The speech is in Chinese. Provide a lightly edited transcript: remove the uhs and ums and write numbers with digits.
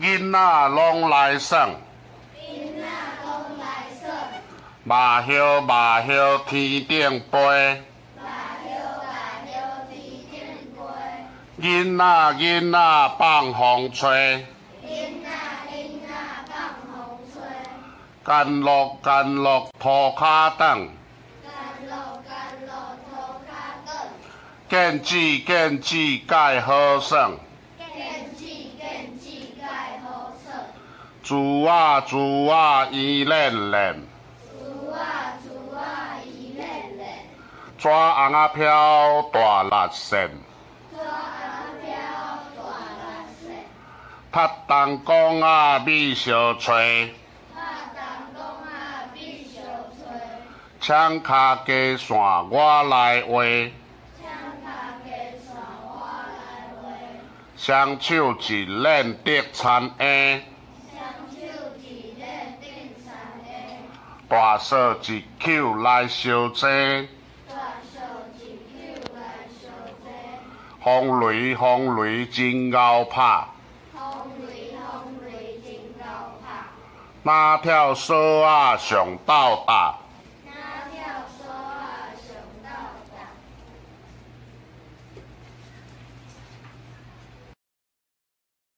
囡仔攏来耍，麻叶麻叶天顶飞。囡仔囡仔放风吹，干樂干樂塗跤轉，毽子毽子蓋好耍，珠仔珠仔圓輾顛，紙尪仔標大力搧。踢銅管仔覕相揣，锵鴟雞線我來畫，雙手一撚竹田嬰，大索一搝來相爭，風雷風雷真gâu拍。那跳索仔上鬥搭。